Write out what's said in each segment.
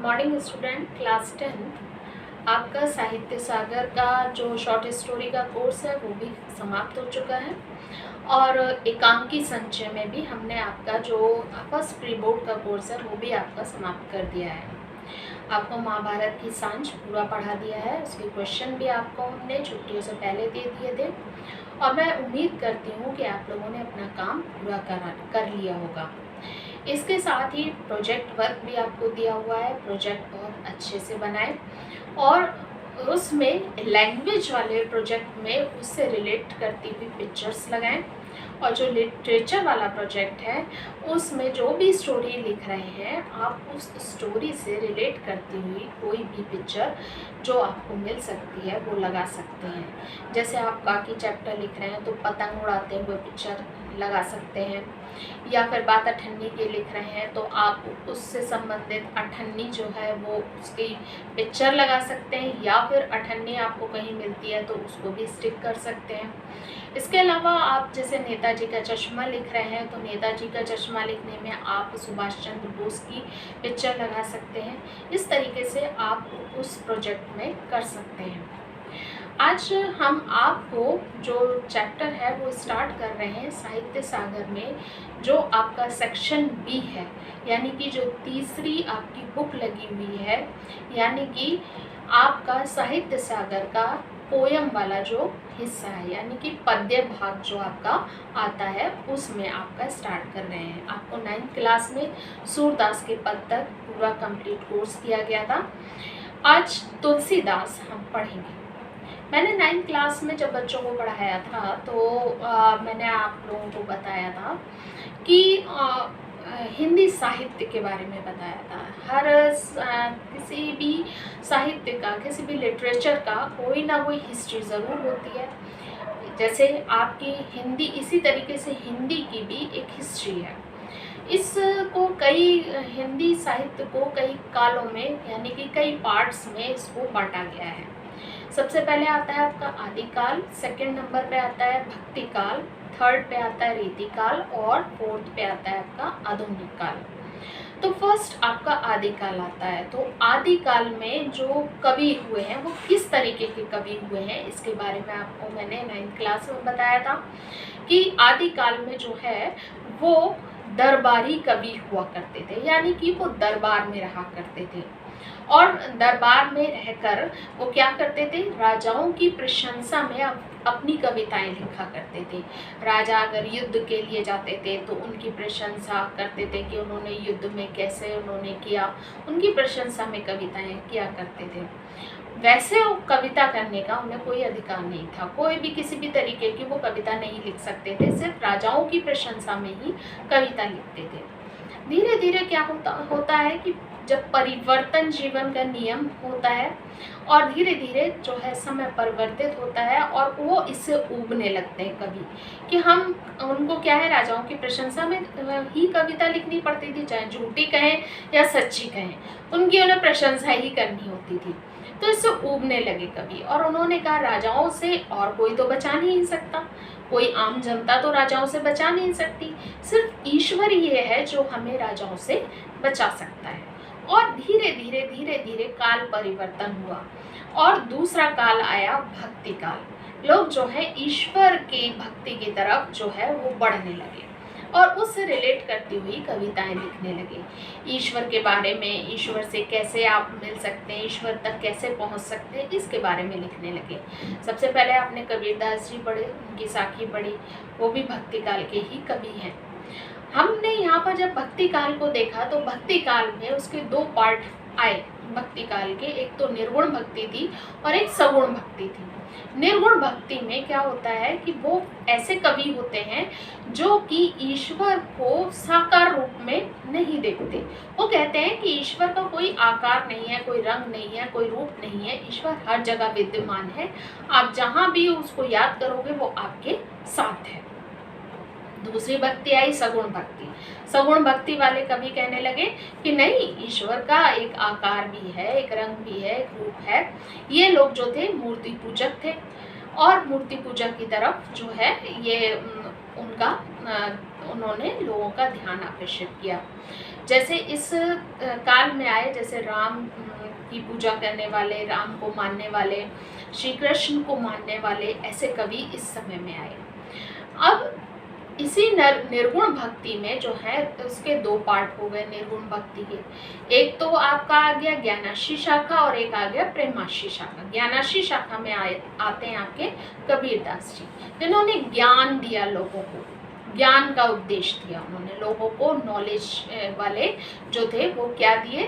Morning student class 10 आपका साहित्य सागर का जो शॉर्ट स्टोरी का कोर्स है वो भी समाप्त हो चुका है। और एकांकी संचय में भी हमने आपका जो फर्स्ट प्री बोर्ड का कोर्स है वो भी आपका समाप्त कर दिया है। आपको महाभारत की सांझ पूरा पढ़ा दिया है, उसके क्वेश्चन भी आपको हमने छुट्टियों से पहले दे दिए थे। और मैं उम्मीद करती हूँ कि आप लोगों ने अपना काम पूरा कर लिया होगा। इसके साथ ही प्रोजेक्ट वर्क भी आपको दिया हुआ है, प्रोजेक्ट बहुत अच्छे से बनाएं और उसमें लैंग्वेज वाले प्रोजेक्ट में उससे रिलेट करती हुई पिक्चर्स लगाएं। और जो लिटरेचर वाला प्रोजेक्ट है उसमें जो भी स्टोरी लिख रहे हैं आप उस स्टोरी से रिलेट करती हुई कोई भी पिक्चर जो आपको मिल सकती है वो लगा सकते हैं। जैसे आप काकी चैप्टर लिख रहे हैं तो पतंग उड़ाते हुए पिक्चर लगा सकते हैं, या फिर बात अठन्नी के लिख रहे हैं तो आप उससे संबंधित अठन्नी जो है वो उसकी पिक्चर लगा सकते हैं, या फिर अठन्नी आपको कहीं मिलती है तो उसको भी स्टिक कर सकते हैं। इसके अलावा आप जैसे नेताजी का चश्मा लिख रहे हैं तो नेताजी का चश्मा लिखने में आप सुभाष चंद्र बोस की पिक्चर लगा सकते हैं। इस तरीके से आप उस प्रोजेक्ट में कर सकते हैं। आज हम आपको जो चैप्टर है वो स्टार्ट कर रहे हैं साहित्य सागर में, जो आपका सेक्शन बी है, यानी कि जो तीसरी आपकी बुक लगी हुई है, यानी कि आपका साहित्य सागर का पोयम वाला जो हिस्सा है, यानी कि पद्य भाग जो आपका आता है उसमें आपका स्टार्ट कर रहे हैं। आपको 9th क्लास में सूरदास के पद तक पूरा कंप्लीट कोर्स दिया गया था। आज तुलसीदास हम पढ़ेंगे। मैंने 9th क्लास में जब बच्चों को पढ़ाया था तो मैंने आप लोगों को बताया था कि हिंदी साहित्य के बारे में बताया था। हर किसी भी साहित्य का, किसी भी लिटरेचर का कोई ना कोई हिस्ट्री ज़रूर होती है। जैसे आपकी हिंदी, इसी तरीके से हिंदी की भी एक हिस्ट्री है। इसको कई हिंदी साहित्य को कई कालों में, यानी कि कई पार्ट्स में इसको बांटा गया है। सबसे पहले आता है आपका आदिकाल, सेकंड नंबर पे आता है भक्ति काल, थर्ड पे आता है रीतिकाल और फोर्थ पे आता है आपका आधुनिक काल। तो फर्स्ट आपका आदिकाल आता है। तो आदिकाल में जो कवि हुए हैं वो किस तरीके के कवि हुए हैं इसके बारे में आपको मैंने 9th क्लास में बताया था कि आदिकाल में जो है वो दरबारी कवि हुआ करते थे, यानी कि वो दरबार में रहा करते थे और दरबार में रहकर वो क्या करते थे, राजाओं की प्रशंसा में अपनी कविताएं लिखा करते थे। राजा अगर युद्ध के लिए जाते थे तो उनकी प्रशंसा करते थे कि उन्होंने युद्ध में कैसे उन्होंने किया, उनकी प्रशंसा में कविताएं किया करते थे। वैसे वो कविता करने का उन्हें कोई अधिकार नहीं था, कोई भी किसी भी तरीके की वो कविता नहीं लिख सकते थे, सिर्फ राजाओं की प्रशंसा में ही कविता लिखते थे। धीरे धीरे क्या होता है कि जब परिवर्तन जीवन का नियम होता है और धीरे धीरे जो है समय परिवर्तित होता है और वो इससे ऊबने लगते हैं कवि कि हम उनको क्या है, राजाओं की प्रशंसा में ही कविता लिखनी पड़ती थी, चाहे झूठी कहें या सच्ची कहें, उनकी उन्हें प्रशंसा ही करनी होती थी। तो इससे ऊबने लगे कवि और उन्होंने कहा राजाओं से और कोई तो बचा नहीं सकता, कोई आम जनता तो राजाओं से बचा नहीं सकती, सिर्फ ईश्वर ही है जो हमें राजाओं से बचा सकता है। और धीरे धीरे काल परिवर्तन हुआ और दूसरा काल आया भक्ति काल। लोग जो है ईश्वर की भक्ति की तरफ जो है वो बढ़ने लगे और उससे रिलेट करती हुई कविताएं लिखने लगे। ईश्वर के बारे में, ईश्वर से कैसे आप मिल सकते हैं, ईश्वर तक कैसे पहुंच सकते हैं, इसके बारे में लिखने लगे। सबसे पहले आपने कबीरदास जी पढ़े, उनकी साखी पढ़ी, वो भी भक्ति काल के ही कवि हैं। हमने यहाँ पर जब भक्ति काल को देखा तो भक्ति काल में उसके दो पार्ट आए भक्ति काल के, एक तो निर्गुण भक्ति थी और एक सगुण भक्ति थी। निर्गुण भक्ति में क्या होता है कि वो ऐसे कवि होते हैं जो कि ईश्वर को साकार रूप में नहीं देखते। वो कहते हैं कि ईश्वर का कोई आकार नहीं है, कोई रंग नहीं है, कोई रूप नहीं है, ईश्वर हर जगह विद्यमान है, आप जहाँ भी उसको याद करोगे वो आपके साथ है। दूसरी भक्ति आई सगुण भक्ति। सगुण भक्ति वाले कवि कहने लगे कि नहीं, ईश्वर का एक आकार भी है, एक रंग भी है, एक रूप है। ये लोग जो थे मूर्ति पूजक थे और मूर्ति पूजा की तरफ जो है ये उन्होंने लोगों का ध्यान आकर्षित किया। जैसे इस काल में आए, जैसे राम की पूजा करने वाले, राम को मानने वाले, श्री कृष्ण को मानने वाले, ऐसे कवि इस समय में आए। अब इसी निर्गुण भक्ति में जो है उसके दो पार्ट हो गए निर्गुण भक्ति के। एक तो आपका आ गया ज्ञानाश्री शाखा और एक आ गया प्रेमाश्री शाखा। ज्ञानाश्री शाखा में आते हैं आपके कबीरदास जी, जिन्होंने ज्ञान दिया लोगों को, ज्ञान का उपदेश दिया उन्होंने लोगों को। नॉलेज वाले जो थे वो क्या दिए,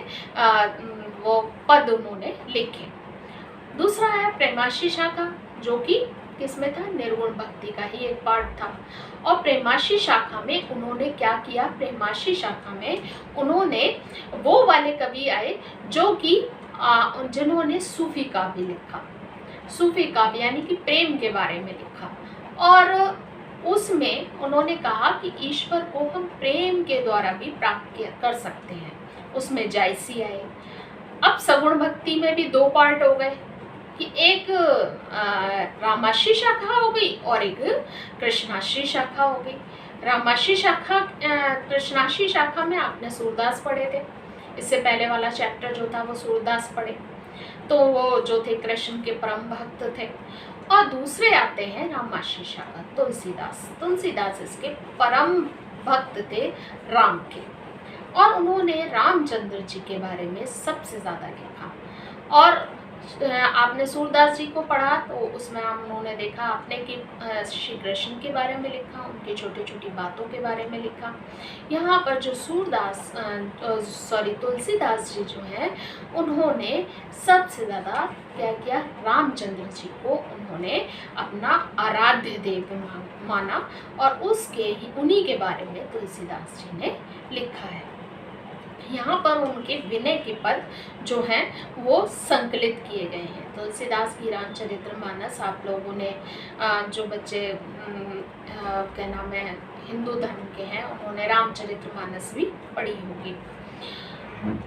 वो पद उन्होंने लिखे। दूसरा है प्रेमाश्री शाखा, जो कि किसमें था, निर्गुण भक्ति का ही एक पार्ट था। और प्रेमाश्री शाखा में उन्होंने क्या किया, प्रेमाश्री शाखा में उन्होंने वो वाले कवि आए जो कि जिन्होंने सूफी काव्य लिखा, सूफी काव्य यानी कि प्रेम के बारे में लिखा। और उसमें उन्होंने कहा कि ईश्वर को हम प्रेम के द्वारा भी प्राप्त कर सकते हैं, उसमें जायसी आए। अब सगुण भक्ति में भी दो पार्ट हो गए कि एक रामाश्री शाखा हो गई और एक कृष्णाश्री शाखा हो गई। रामाश्री शाखा, कृष्णाश्री शाखा में आपने सूरदास पढ़े थे, इससे पहले वाला चैप्टर जो था वो सूरदास पढ़े, तो वो जो थे कृष्ण के परम भक्त थे। और दूसरे आते हैं रामाश्री शाखा, तुलसीदास। तुलसीदास इसके परम भक्त थे राम के, और उन्होंने रामचंद्र जी के बारे में सबसे ज़्यादा लिखा। और आपने सूरदास जी को पढ़ा तो उसमें उन्होंने देखा आपने कि श्री कृष्ण के बारे में लिखा, उनकी छोटी छोटी बातों के बारे में लिखा। यहाँ पर जो तुलसीदास जी जो हैं उन्होंने सबसे ज़्यादा क्या किया, रामचंद्र जी को उन्होंने अपना आराध्य देव माना, और उन्हीं के बारे में तुलसीदास जी ने लिखा है। यहाँ पर उनके विनय के पद जो हैं वो संकलित किए गए हैं। तुलसीदास की रामचरितमानस आप लोगों ने जो बच्चे क्या नाम है हिंदू धर्म के हैं उन्होंने रामचरितमानस भी पढ़ी होगी।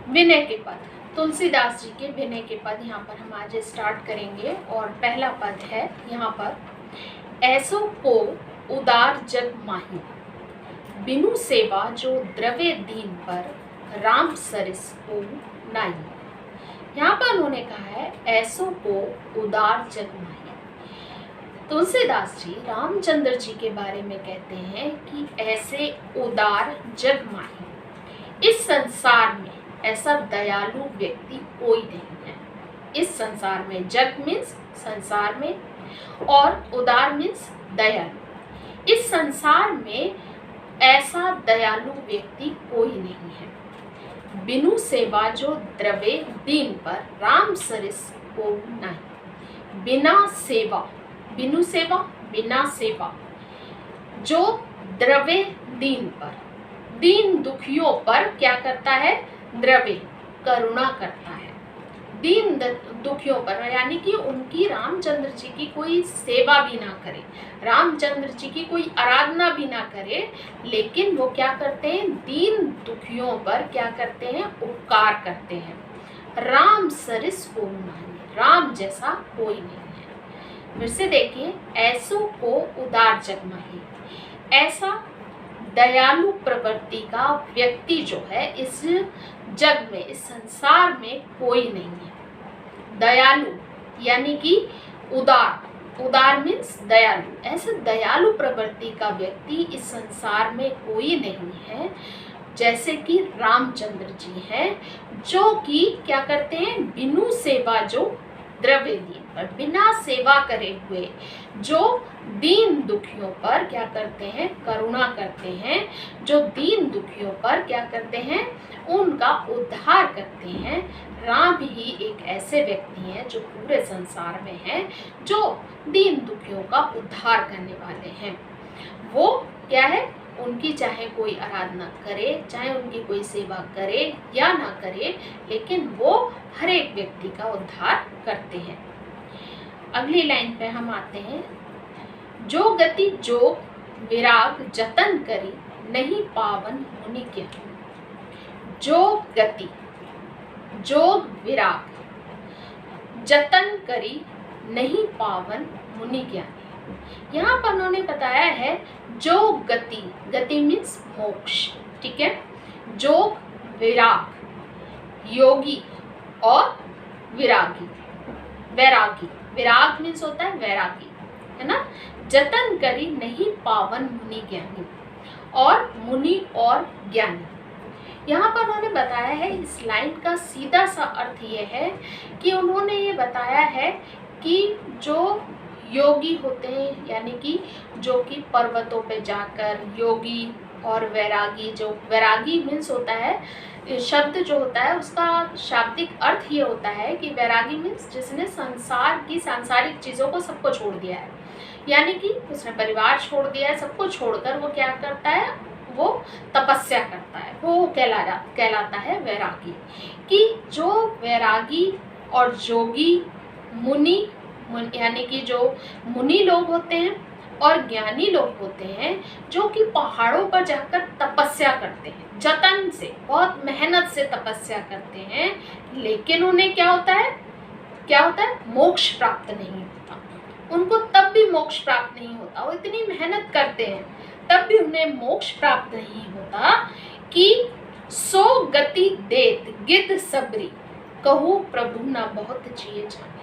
विनय के पद, तुलसीदास जी के विनय के पद यहाँ पर हम आज स्टार्ट करेंगे। और पहला पद है यहाँ पर, ऐसो को उदार जग माही, बिनु सेवा जो द्रव्य दीन पर, राम सरिस को नाई। यहाँ पर उन्होंने कहा है ऐसो को उदार जग माही। तुलसीदास जी रामचंद्र जी के बारे में कहते हैं कि ऐसे उदार जग माही, इस संसार में ऐसा दयालु व्यक्ति कोई नहीं है। इस संसार में, जग मीन्स संसार में, और उदार मीन्स दयालु। इस संसार में ऐसा दयालु व्यक्ति कोई नहीं है। बिनु सेवा जो द्रव्य दीन पर, राम सरिस को नहीं। बिना सेवा, बिनु सेवा, बिना सेवा, जो द्रव्य दीन पर, दीन दुखियों पर क्या करता है, द्रव्य करुणा करता है। दीन दुखियों पर यानी कि उनकी, रामचंद्र जी की कोई सेवा भी ना करे, रामचंद्र जी की कोई आराधना भी ना करे, लेकिन वो क्या करते हैं, दीन दुखियों पर क्या करते हैं, उपकार करते हैं। राम सरिस को नहीं, राम जैसा कोई नहीं है। फिर से देखिए, ऐसो को उदार जग माही, ऐसा दयालु प्रवृत्ति का व्यक्ति जो है इस जग में, इस संसार में कोई नहीं है। दयालु यानी कि उदार, उदार मीन्स दयालु, ऐसे दयालु प्रवृत्ति का व्यक्ति इस संसार में कोई नहीं है, जैसे कि रामचंद्र जी हैं, जो कि क्या करते हैं, बिनु सेवा जो द्रव्य दीन पर, बिना सेवा करे हुए जो दीन दुखियों पर क्या करते हैं, करुणा करते हैं। जो दीन दुखियों पर क्या करते हैं, उनका उद्धार करते हैं। राम ही एक ऐसे व्यक्ति हैं जो पूरे संसार में हैं, जो दीन दुखियों का उद्धार करने वाले हैं। वो क्या है, उनकी चाहे कोई आराधना करे, चाहे उनकी कोई सेवा करे या ना करे, लेकिन वो हर एक व्यक्ति का उद्धार करते हैं। अगली लाइन पे हम आते हैं, जो गति जोग विराग जतन करी, नहीं पावन मुनि क्या। जो गति जोग विराग जतन करी, नहीं पावन मुनि ज्ञानी। यहाँ पर उन्होंने बताया है जो गति, गति मीन्स मोक्ष, ठीक है, जो विराग, योगी और विरागी। वैरागी, विराग मीन्स होता है वैरागी, है ना। जतन करी नहीं पावन मुनि ज्ञानी, और मुनि और ज्ञानी। यहाँ पर उन्होंने बताया है, इस लाइन का सीधा सा अर्थ ये है कि उन्होंने ये बताया है कि जो योगी होते हैं, यानी कि जो कि पर्वतों पे जाकर योगी, और वैरागी, जो वैरागी मीन्स होता है, शब्द जो होता है उसका शाब्दिक अर्थ ये होता है कि वैरागी मीन्स जिसने संसार की सांसारिक चीज़ों को सबको छोड़ दिया है, यानी कि उसने परिवार छोड़ दिया है, सबको छोड़कर वो क्या करता है, वो तपस्या करता है, वो कहलाता है वैरागी। कि जो वैरागी और जोगी, मुनि यानी कि जो मुनि लोग होते हैं और ज्ञानी लोग होते हैं, जो कि पहाड़ों पर जाकर तपस्या करते हैं, जतन से, बहुत मेहनत से तपस्या करते हैं, लेकिन उन्हें क्या होता है, मोक्ष प्राप्त नहीं होता। उनको तब भी मोक्ष प्राप्त नहीं होता, वो इतनी मेहनत करते हैं तब भी उन्हें मोक्ष प्राप्त नहीं होता। कि सो गति देत गिद्ध सबरी, कहूँ प्रभु ना बहुत जिए जाने।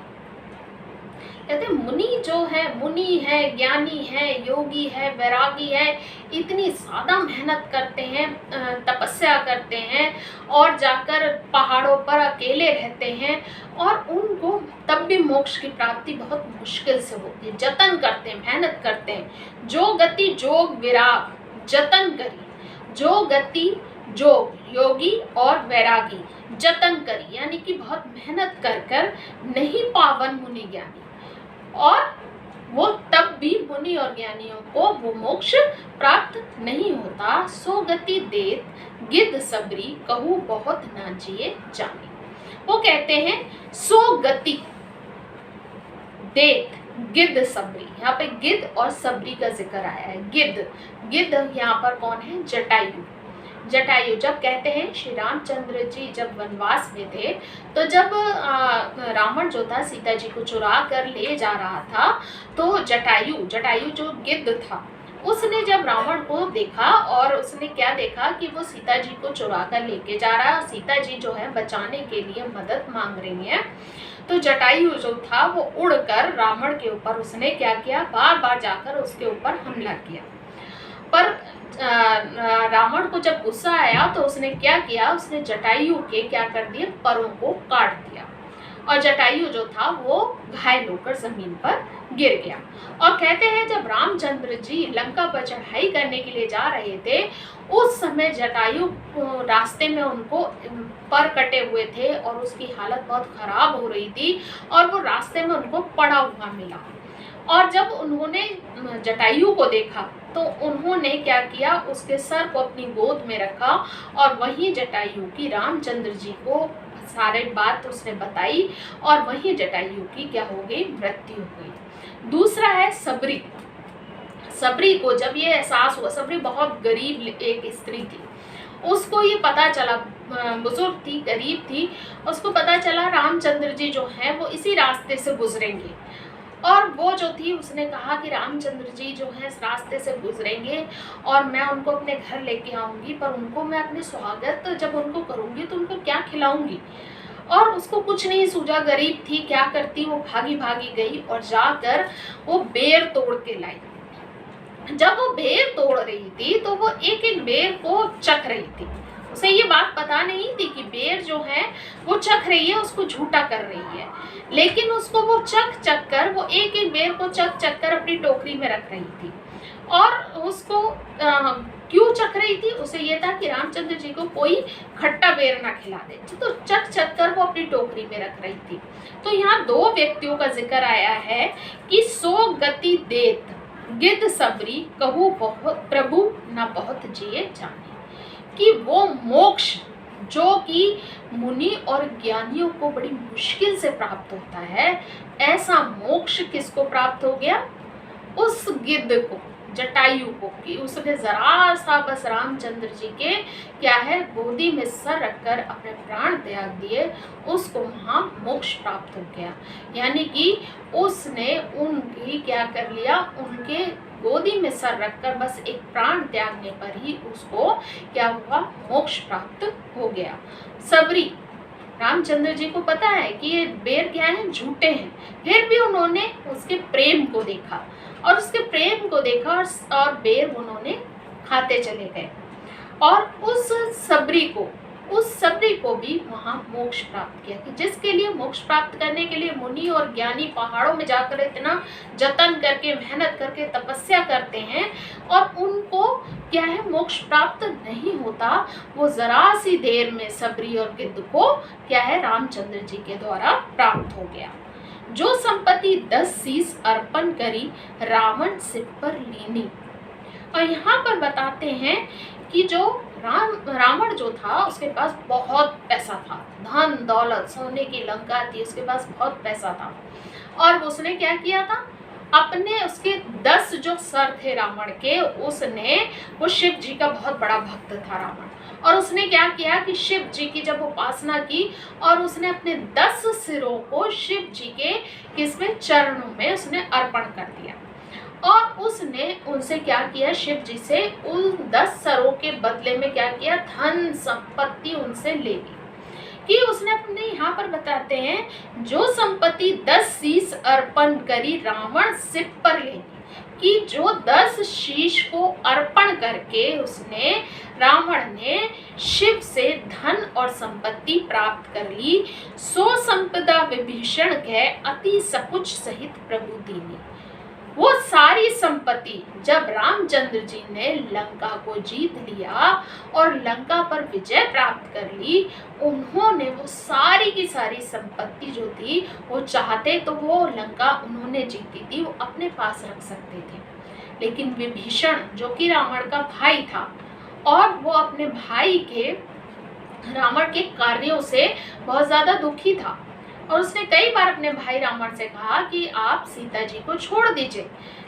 कहते मुनि जो है, मुनि है, ज्ञानी है, योगी है, वैरागी है, इतनी ज़्यादा मेहनत करते हैं, तपस्या करते हैं और जाकर पहाड़ों पर अकेले रहते हैं, और उनको तब भी मोक्ष की प्राप्ति बहुत मुश्किल से होती है। जतन करते हैं, मेहनत करते हैं। जो गति जोग विराग जतन करी, जो गति जोग योगी और वैरागी जतन करी, यानी कि बहुत मेहनत कर नहीं पावन मुनि ज्ञानी, और वो तब भी मुनि और ज्ञानियों को वो मोक्ष प्राप्त नहीं होता। सो गति देत गिद्ध सबरी, कहूँ बहुत ना जिए जाने। वो कहते हैं सो गति देत गिद्ध सबरी, यहाँ पे गिद्ध और सबरी का जिक्र आया है। गिद्ध यहाँ पर कौन है, जटायु। जब कहते हैं श्री रामचंद्र जी जब वनवास में थे, तो जब रावण जो था सीता जी को चुरा कर ले जा रहा था, तो जटायु जो गिद्ध था, उसने जब रावण को देखा, और उसने क्या देखा कि वो सीता जी को चुरा कर लेके जा रहा है, और सीता जी जो है बचाने के लिए मदद मांग रही है। तो जटायु जो था वो उड़कर रावण के ऊपर उसने क्या किया, बार बार जाकर उसके ऊपर हमला किया। पर रावण को जब गुस्सा आया तो उसने क्या किया, उसने जटायु के क्या कर दिए, परों को काट दिया, और जटायु जो था वो घायल होकर जमीन पर गिर गया। और कहते हैं जब रामचंद्र जी लंका पर चढ़ाई करने के लिए जा रहे थे, उस समय जटायु रास्ते में उनको पर कटे हुए थे और उसकी हालत बहुत खराब हो रही थी, और वो रास्ते में उनको पड़ा हुआ मिला। और जब उन्होंने जटायु को देखा तो उन्होंने क्या किया, उसके सर को अपनी गोद में रखा, और वहीं जटायु की रामचंद्र जी को सारे बात उसने बताई, और वहीं जटायु की क्या हो गई, मृत्यु हो गई। दूसरा है सबरी को जब ये एहसास हुआ, सबरी बहुत गरीब एक स्त्री थी, उसको ये पता चला, बुजुर्ग थी, गरीब थी, उसको पता चला रामचंद्र जी जो हैं वो इसी रास्ते से गुजरेंगे, और वो जो थी उसने कहा कि रामचंद्र जी जो है इस रास्ते से गुजरेंगे और मैं उनको अपने घर लेके आऊँगी, पर उनको मैं अपने स्वागत जब उनको करूँगी तो उनको क्या खिलाऊँगी। और उसको कुछ नहीं सूझा, गरीब थी, क्या करती, वो भागी गई और जाकर वो बेर तोड़ के लाई। जब वो बेर तोड़ रही थी तो वो एक एक बेर को चख रही थी। उसे ये बात पता नहीं थी कि बेर जो है वो चख रही है, उसको झूठा कर रही है, लेकिन उसको वो चख कर, वो एक एक बेर को चख कर अपनी टोकरी में रख रही थी। और उसको क्यों चख रही थी, उसे ये था कि रामचंद्र जी को कोई खट्टा बेर ना खिला दे, तो चख कर वो अपनी टोकरी में रख रही थी। तो यहाँ दो व्यक्तियों का जिक्र आया है कि सो गति देत गिद्ध सबरी, कहूँ बहुत प्रभु ना बहुत जिए जाने। कि वो मोक्ष जो कि मुनि और ज्ञानियों को बड़ी मुश्किल से प्राप्त होता है, ऐसा मोक्ष किसको प्राप्त हो गया, उस गिद्ध को, जटायु को, कि उसने जरा सा बस रामचंद्र जी के क्या है गोदी में सर रखकर अपने प्राण त्याग दिए, उसको वहाँ मोक्ष प्राप्त हो गया। यानी कि उसने उनकी क्या कर लिया, उनके गोदी में सर रखकर बस एक प्राण त्यागने पर ही उसको क्या हुआ, मोक्ष प्राप्त हो गया। सबरी, रामचंद्र जी को पता है कि ये बेर क्या है, झूठे हैं, फिर भी उन्होंने उसके प्रेम को देखा और उसके प्रेम को देखा और बेर उन्होंने खाते चले गए और उस सबरी को भी वहां मोक्ष प्राप्त किया। कि जिसके लिए मोक्ष प्राप्त करने के लिए मुनि और ज्ञानी पहाड़ों में जाकर इतना जतन करके मेहनत करके तपस्या करते हैं और उनको क्या है, मोक्ष प्राप्त नहीं होता, वो जरा सी देर में सबरी और गिद्ध को क्या है, रामचंद्र जी के द्वारा प्राप्त हो गया। जो संपत्ति 10 शीश अर्पण करी रावण सिर पर लीनी। और यहाँ पर बताते हैं कि जो रावण जो था उसके पास बहुत पैसा था, धन दौलत, सोने की लंका थी, उसके पास बहुत पैसा था। और उसने क्या किया था, अपने उसके 10 जो सर थे रावण के, उसने, वो शिव जी का बहुत बड़ा भक्त था रावण, और उसने क्या किया कि शिव जी की जब उपासना की और उसने अपने 10 सिरों को शिव जी के किसमें, चरणों में उसने अर्पण कर दिया। और उसने उनसे क्या किया, शिव जी से उन 10 सरों के बदले में क्या किया, धन संपत्ति उनसे ले ली। कि उसने अपने यहाँ पर बताते हैं, जो संपत्ति 10 शीश अर्पण करी रावण सिर पर ले ली, कि जो 10 शीश को अर्पण करके उसने, रावण ने शिव से धन और संपत्ति प्राप्त कर ली, सो संपदा विभीषण के अति सकुच सहित प्रभु दीनी। वो सारी संपत्ति जब रामचंद्र जी ने लंका को जीत लिया और लंका पर विजय प्राप्त कर ली, उन्होंने वो सारी की सारी संपत्ति जो थी, वो चाहते तो वो लंका उन्होंने जीती थी, वो अपने पास रख सकते थे। लेकिन विभीषण जो कि रावण का भाई था और वो अपने भाई के, रावण के कार्यों से बहुत ज्यादा दुखी था और उसने कई बार अपने भाई रावण से कहा कि आप सीता जी को छोड़ दीजिए,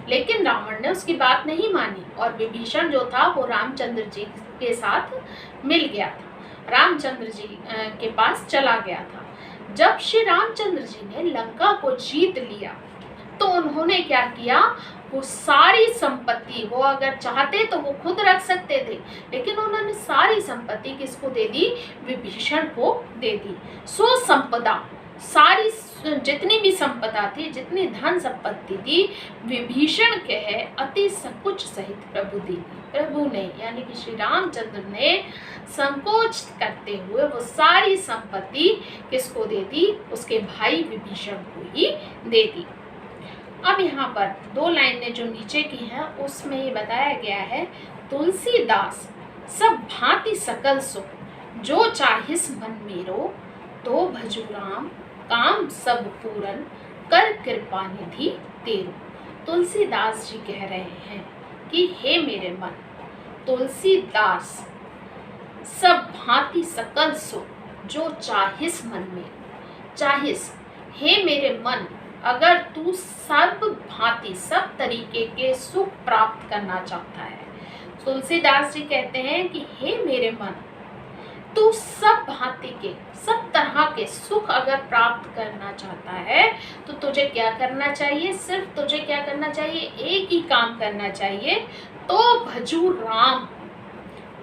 लेकिन रावण ने उसकी बात नहीं मानी और विभीषण जो था वो रामचंद्र जी के साथ मिल गया था, रामचंद्र जी के पास चला गया था। जब श्री रामचंद्र जी ने लंका को जीत लिया तो उन्होंने क्या किया, वो सारी संपत्ति, वो अगर चाहते तो वो खुद रख सकते थे, लेकिन उन्होंने सारी संपत्ति किसको दे दी, विभीषण को दे दी। सो संपदा, सारी जितनी भी संपदा थी, जितनी धन संपत्ति थी, विभीषण के है अति सकुच सहित प्रभु दी। प्रभु ने यानी कि श्री रामचंद्र ने संकोच करते हुए वो सारी संपत्ति किसको दे दी, उसके भाई विभीषण को ही दे दी। अब यहाँ पर 2 लाइनें जो नीचे की हैं उसमें ये बताया गया है, तुलसीदास सब भांति सकल सुख, जो चाहिस मन मेरो, तो भजू राम काम सब पूरन, कर कृपा निधि तेरो। तुलसीदास जी कह रहे हैं कि हे मेरे मन, तुलसीदास सब भांति सकल सुख, जो चाहिस मन में, चाहिस, हे मेरे मन, अगर तू सब भांति, सब तरीके के सुख प्राप्त करना चाहता है, तुलसीदास जी कहते हैं कि हे मेरे मन, तू सब भांति के, सब तरह के सुख अगर प्राप्त करना चाहता है तो तुझे क्या करना चाहिए, सिर्फ तुझे क्या करना चाहिए, एक ही काम करना चाहिए, तो भजू राम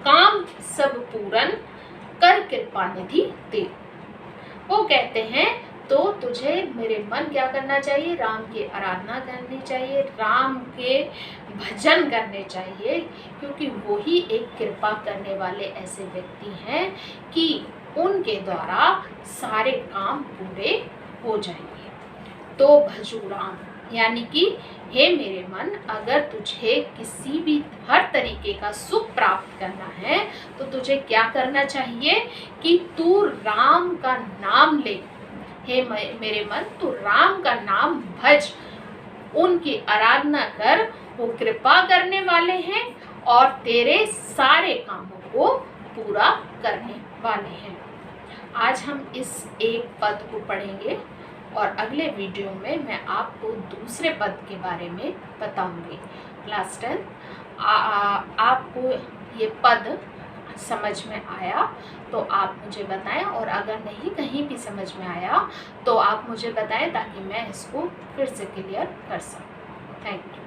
काम सब पूरन, कर कृपा निधि दे। वो कहते हैं तो तुझे मेरे मन क्या करना चाहिए, राम की आराधना करनी चाहिए, राम के भजन करने चाहिए, क्योंकि वो ही एक कृपा करने वाले ऐसे व्यक्ति हैं कि उनके द्वारा सारे काम पूरे हो जाएंगे। तो भजू राम यानी कि हे मेरे मन, अगर तुझे किसी भी हर तरीके का सुख प्राप्त करना है तो तुझे क्या करना चाहिए कि तू राम का नाम ले। हे मेरे मन, तू राम का नाम भज, उनकी आराधना कर, वो कृपा करने वाले हैं और तेरे सारे कामों को पूरा करने वाले हैं। आज हम इस एक पद को पढ़ेंगे और अगले वीडियो में मैं आपको दूसरे पद के बारे में बताऊंगी। क्लास 10 आपको ये पद समझ में आया तो आप मुझे बताएं, और अगर नहीं कहीं भी समझ में आया तो आप मुझे बताएं ताकि मैं इसको फिर से क्लियर कर सकूं। Thank you.